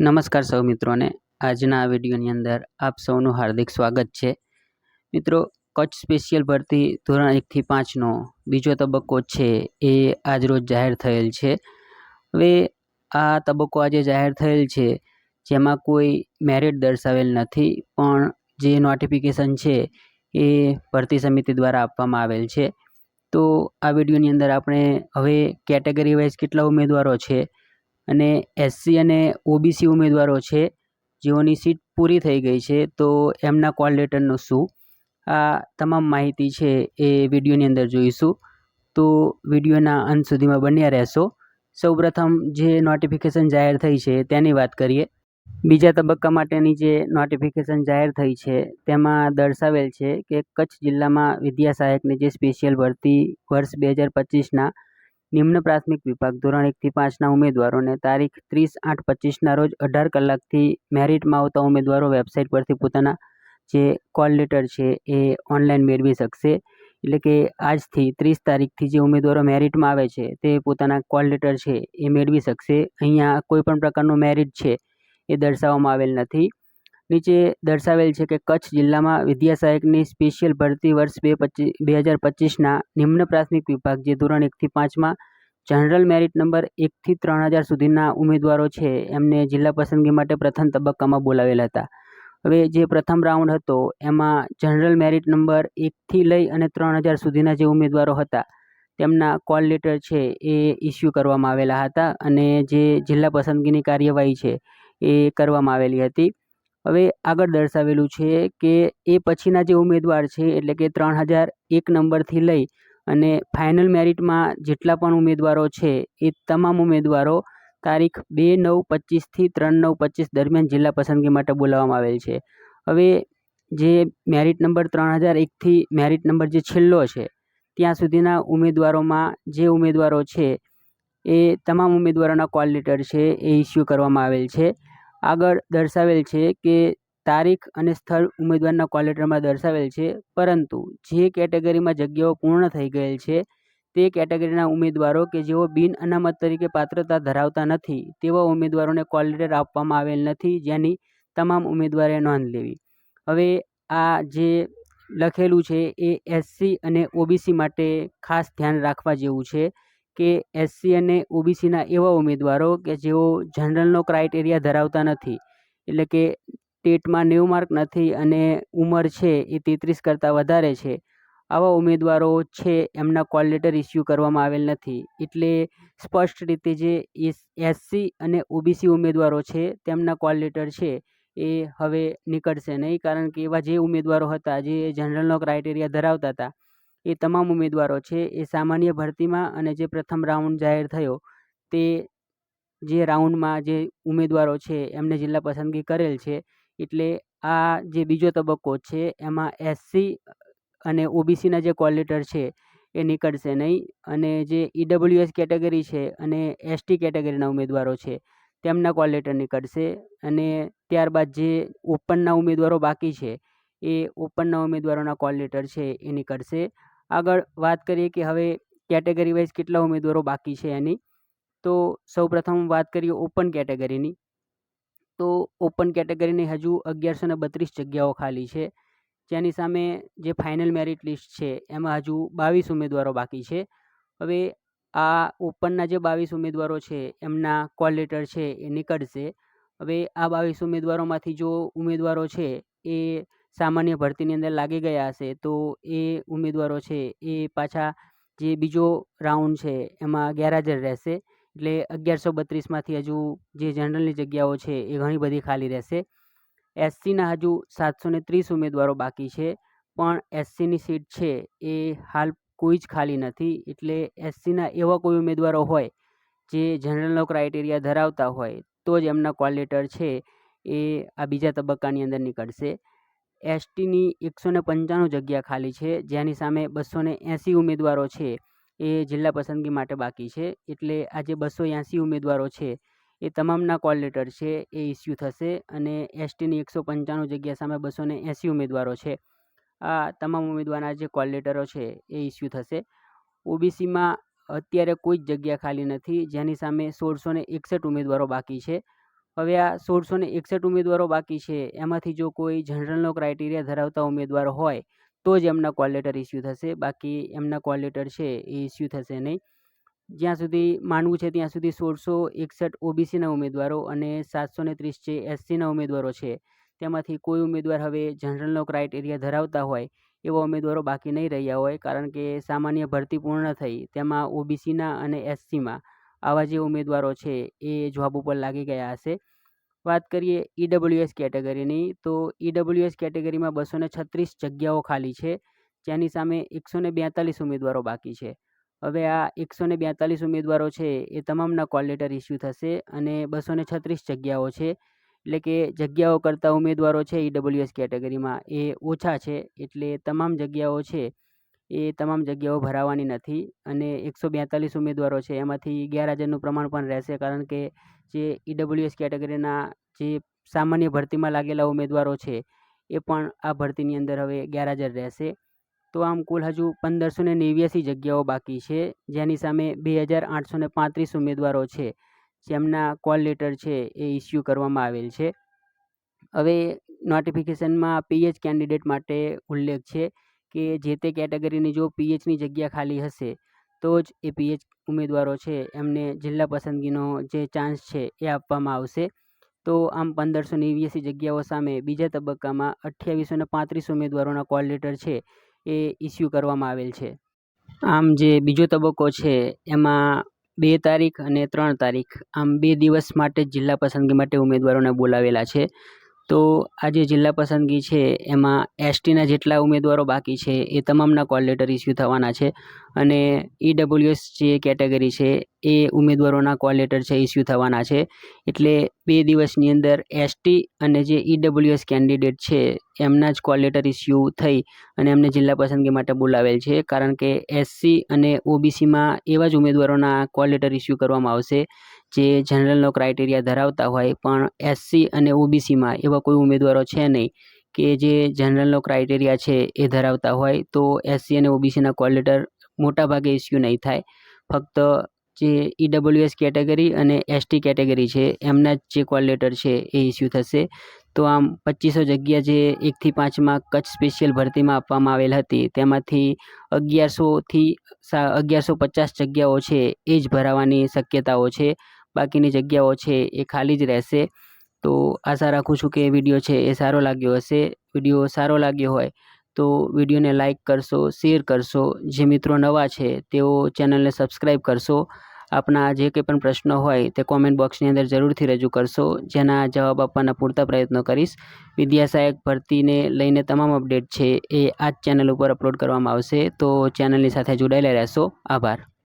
નમસ્કાર સૌ મિત્રોને આજના આ વિડીયોની અંદર આપ સૌનું હાર્દિક સ્વાગત છે. મિત્રો, કચ્છ સ્પેશિયલ ભરતી ધોરણ 1 થી 5નો બીજો તબક્કો છે એ આજરોજ જાહેર થયેલ છે. હવે આ તબક્કો આજે જાહેર થયેલ છે જેમાં કોઈ મેરિટ દર્શાવેલ નથી, પણ જે નોટિફિકેશન છે એ ભરતી સમિતિ દ્વારા આપવામાં આવેલ છે. તો આ વિડીયોની અંદર આપણે હવે કેટેગરી વાઇઝ કેટલા ઉમેદવારો છે અને એસસી અને ઓબીસી ઉમેદવારો છે જેઓની સીટ પૂરી થઈ ગઈ છે તો એમના કોલ લેટરનું શું, આ તમામ માહિતી છે એ વિડીયોની અંદર જોઈશું. તો વિડીયોના અંત સુધીમાં બન્યા રહેશો. સૌપ્રથમ જે નોટિફિકેશન જાહેર થઈ છે તેની વાત કરીએ. બીજા તબક્કા માટેની જે નોટિફિકેશન જાહેર થઈ છે તેમાં દર્શાવેલ છે કે કચ્છ જિલ્લામાં વિદ્યા સહાયકની જે સ્પેશિયલ ભરતી વર્ષ 2025ના નિમ્ન પ્રાથમિક વિભાગ ધોરણ 1 થી 5ના ઉમેદવારોને તારીખ 30/8/25ના રોજ 18 કલાકથી મેરિટમાં આવતા ઉમેદવારો વેબસાઇટ પરથી પોતાના જે કોલ લેટર છે એ ઓનલાઈન મેળવી શકશે. એટલે કે આજથી 30 તારીખથી જે ઉમેદવારો મેરિટમાં આવે છે તે પોતાના કોલ લેટર છે એ મેળવી શકશે. અહીંયા કોઈ પણ પ્રકારનું મેરિટ છે એ દર્શાવવામાં આવેલ નથી. નીચે દર્શાવેલ છે કે કચ્છ જિલ્લામાં વિદ્યા સહાયકની સ્પેશિયલ ભરતી વર્ષ 2025ના નિમ્ન પ્રાથમિક વિભાગ જે ધોરણ 1 થી 5માં જનરલ મેરિટ નંબર 1 થી 3000 સુધીના ઉમેદવારો છે એમને જિલ્લા પસંદગી માટે પ્રથમ તબક્કામાં બોલાવેલ હતા. હવે જે પ્રથમ રાઉન્ડ હતો એમાં જનરલ મેરિટ નંબર 1 થી લઈ અને 3000 સુધીના જે ઉમેદવારો હતા તેમના કોલ લેટર છે એ ઇસ્યુ કરવામાં આવેલા હતા અને જે જિલ્લા પસંદગીની કાર્યવાહી છે એ કરવામાં આવેલી હતી. હવે આગળ દર્શાવેલું છે કે એ પછીના જે ઉમેદવાર છે એટલે કે 3001 નંબરથી લઈ અને ફાઇનલ મેરિટમાં જેટલા પણ ઉમેદવારો છે એ તમામ ઉમેદવારો તારીખ 2/9/25થી 3/9/25 દરમિયાન જિલ્લા પસંદગી માટે બોલાવવામાં આવેલ છે. હવે જે મેરિટ નંબર 3001થી મેરિટ નંબર જે છેલ્લો છે ત્યાં સુધીના ઉમેદવારોમાં જે ઉમેદવારો છે એ તમામ ઉમેદવારોના કોલ લેટર છે એ ઇસ્યુ કરવામાં આવેલ છે. આગળ દર્શાવેલ છે કે તારીખ અને સ્થળ ઉમેદવારના કોલ લેટરમાં દર્શાવેલ છે, પરંતુ જે કેટેગરીમાં જગ્યાઓ પૂર્ણ થઈ ગયેલ છે તે કેટેગરીના ઉમેદવારો કે જેઓ બિન અનામત તરીકે પાત્રતા ધરાવતા નથી તેવા ઉમેદવારોને કોલ લેટર આપવામાં આવેલ નથી, જેની તમામ ઉમેદવારે નોંધ લેવી. હવે આ જે લખેલું છે એ એસસી અને ઓબીસી માટે ખાસ ધ્યાન રાખવા જેવું છે કે એસસી અને ઓબીસીના એવા ઉમેદવારો કે જેઓ જનરલનો ક્રાઇટેરિયા ધરાવતા નથી, એટલે કે ટેટમાં 90 માર્ક નથી અને ઉંમર છે એ 33 કરતાં વધારે છે, આવા ઉમેદવારો છે એમના કોલ લેટર ઇસ્યુ કરવામાં આવેલ નથી. એટલે સ્પષ્ટ રીતે જે એસસી અને ઓબીસી ઉમેદવારો છે તેમના કોલ લેટર છે એ હવે નીકળશે નહીં, કારણ કે એવા જે ઉમેદવારો હતા જે જનરલનો ક્રાઇટેરિયા ધરાવતા હતા એ તમામ ઉમેદવારો છે એ સામાન્ય ભરતીમાં અને જે પ્રથમ રાઉન્ડ જાહેર થયો તે જે રાઉન્ડમાં જે ઉમેદવારો છે એમને જિલ્લા પસંદગી કરેલ છે. એટલે આ જે બીજો તબક્કો છે એમાં એસસી અને ઓબીસીના જે કોલ લેટર છે એ નીકળશે નહીં અને જે ઈડબ્લ્યુએસ કેટેગરી છે અને એસટી કેટેગરીના ઉમેદવારો છે તેમના કોલ લેટર નીકળશે અને ત્યારબાદ જે ઓપનના ઉમેદવારો બાકી છે એ ઓપનના ઉમેદવારોના કોલ લેટર છે એ નીકળશે. આગળ વાત કરીએ કે હવે કેટેગરી વાઇઝ કેટલા ઉમેદવારો બાકી છે એની. તો સૌપ્રથમ વાત કરીએ ઓપન કેટેગરીની. તો ઓપન કેટેગરીની હજુ 1132 જગ્યાઓ ખાલી છે, જેની સામે જે ફાઇનલ મેરિટ લિસ્ટ છે એમાં હજુ 22 ઉમેદવારો બાકી છે. હવે આ ઓપનના જે 22 ઉમેદવારો છે એમના કોલ લેટર છે એ નીકળશે. હવે આ 22 ઉમેદવારોમાંથી જો ઉમેદવારો છે એ સામાન્ય ભરતીની અંદર લાગી ગયા હશે તો એ ઉમેદવારો છે એ પાછા જે બીજો રાઉન્ડ છે એમાં ગેરહાજર રહેશે. એટલે 1132માંથી હજુ જે જનરલની જગ્યાઓ છે એ ઘણી બધી ખાલી રહેશે. એસસીના હજુ 730 ઉમેદવારો બાકી છે, પણ એસસીની સીટ છે એ હાલ કોઈ જ ખાલી નથી. એટલે એસસીના એવા કોઈ ઉમેદવારો હોય જે જનરલનો ક્રાઇટેરિયા ધરાવતા હોય તો જ એમના કોલ લેટર છે એ આ બીજા તબક્કાની અંદર નીકળશે. એસટીની 195 જગ્યા ખાલી છે, જેની સામે 280 ઉમેદવારો છે એ જિલ્લા પસંદગી માટે બાકી છે. એટલે આ જે 280 ઉમેદવારો છે એ તમામના કોલ લેટર છે એ ઇસ્યુ થશે અને એસટીની 195 જગ્યા સામે 280 ઉમેદવારો છે, આ તમામ ઉમેદવારના જે કોલ લેટરો છે એ ઇસ્યુ થશે. ઓબીસીમાં અત્યારે કોઈ જ જગ્યા ખાલી નથી, જેની સામે 1661 ઉમેદવારો બાકી છે. હવે આ 1661 ઉમેદવારો બાકી છે, એમાંથી જો કોઈ જનરલનો ક્રાઇટેરિયા ધરાવતા ઉમેદવાર હોય તો જ એમના કોલ લેટર ઇસ્યુ થશે, બાકી એમના કોલ લેટર છે એ ઇસ્યુ થશે નહીં. જ્યાં સુધી માનવું છે ત્યાં સુધી 1661 ઓબીસીના ઉમેદવારો અને 730 જે એસસીના ઉમેદવારો છે તેમાંથી કોઈ ઉમેદવાર હવે જનરલનો ક્રાઇટેરિયા ધરાવતા હોય એવા ઉમેદવારો બાકી નહીં રહ્યા હોય, કારણ કે સામાન્ય ભરતી પૂર્ણ થઈ તેમાં ઓબીસીના અને એસસીમાં આવા જે ઉમેદવારો છે એ જોબ ઉપર લાગી ગયા હશે. વાત કરીએ ઈડબ્લ્યુએસ કેટેગરીની, તો ઈડબ્લ્યુએસ કેટેગરીમાં 236 જગ્યાઓ ખાલી છે, જેની સામે 142 ઉમેદવારો બાકી છે. હવે આ 142 ઉમેદવારો છે એ તમામના કોલ લેટર ઇસ્યુ થશે અને 236 જગ્યાઓ છે, એટલે કે જગ્યાઓ કરતાં ઉમેદવારો છે ઈડબ્લ્યુએસ કેટેગરીમાં એ ઓછા છે, એટલે તમામ જગ્યાઓ છે એ તમામ જગ્યાઓ ભરાવાની નથી અને 142 ઉમેદવારો છે એમાંથી ગેરહાજરનું પ્રમાણ પણ રહેશે, કારણ કે જે ઈડબ્લ્યુએસ કેટેગરીના જે સામાન્ય ભરતીમાં લાગેલા ઉમેદવારો છે એ પણ આ ભરતીની અંદર હવે ગેરહાજર રહેશે. તો આમ કુલ હજુ 1589 જગ્યાઓ બાકી છે, જેની સામે 2835 ઉમેદવારો છે જેમના કોલ લેટર છે એ ઇસ્યુ કરવામાં આવેલ છે. હવે નોટિફિકેશનમાં પીએચ કેન્ડિડેટ માટે ઉલ્લેખ છે કે જે તે કેટેગરીની જો પીએચની જગ્યા ખાલી હશે તો જ એ પીએચ ઉમેદવારો છે એમને જિલ્લા પસંદગીનો જે ચાન્સ છે એ આપવામાં આવશે. તો આમ 1589 જગ્યાઓ સામે બીજા તબક્કામાં 2835 ઉમેદવારોના કોલ લેટર છે એ ઇસ્યુ કરવામાં આવેલ છે. આમ જે બીજો તબક્કો છે એમાં 2 તારીખ અને 3 તારીખ આમ 2 દિવસ માટે જિલ્લા પસંદગી માટે ઉમેદવારોને બોલાવેલા છે. તો આ જે જિલ્લા પસંદગી છે એમાં એસટીના જેટલા ઉમેદવારો બાકી છે એ તમામના કોલ લેટર ઇસ્યુ થવાના છે અને ઈડબ્લ્યુએસ જે કેટેગરી છે એ ઉમેદવારોના કોલ લેટર છે ઇસ્યુ થવાના છે. એટલે 2 દિવસની અંદર એસટી અને જે ઈડબ્લ્યુએસ કેન્ડિડેટ છે એમના જ કોલ લેટર ઇસ્યુ થઈ અને એમને જિલ્લા પસંદગી માટે બોલાવેલ છે, કારણ કે એસસી અને ઓબીસીમાં એવા જ ઉમેદવારોના કોલ લેટર ઇસ્યુ કરવામાં આવશે જે જનરલનો ક્રાઇટેરિયા ધરાવતા હોય, પણ એસસી અને ઓબીસીમાં એવા કોઈ ઉમેદવારો છે નહીં કે જે જનરલનો ક્રાઇટેરિયા છે એ ધરાવતા હોય, તો એસસી અને ઓબીસીના કોલ લેટર મોટાભાગે ઇસ્યુ નહીં થાય. ફક્ત જે ઈડબ્લ્યુએસ કેટેગરી અને એસટી કેટેગરી છે એમના જ જે કોલ લેટર છે એ ઇસ્યુ થશે. તો આમ 2500 જગ્યા જે 1 થી 5માં કચ્છ સ્પેશિયલ ભરતીમાં આપવામાં આવેલ હતી તેમાંથી 1150 જગ્યાઓ છે એ જ ભરાવાની શક્યતાઓ છે, બાકીની જગ્યાઓ છે એ ખાલી જ રહેશે. તો આશા રાખું છું કે વિડીયો છે એ સારો લાગ્યો હશે. વિડીયો સારો લાગ્યો હોય તો વિડીયોને લાઇક કરશો, શેર કરશો, જે મિત્રો નવા છે તેઓ ચેનલને સબસ્ક્રાઈબ કરશો. આપના જે કંઈ પણ પ્રશ્નો હોય તે કોમેન્ટ બોક્સની અંદર જરૂરથી રજૂ કરશો, જેના જવાબ આપવાના પૂરતા પ્રયત્નો કરીશ. વિદ્યા સહાયક ભરતીને લઈને તમામ અપડેટ છે એ આ જ ચેનલ ઉપર અપલોડ કરવામાં આવશે, તો ચેનલની સાથે જોડાયેલા રહેશો. આભાર.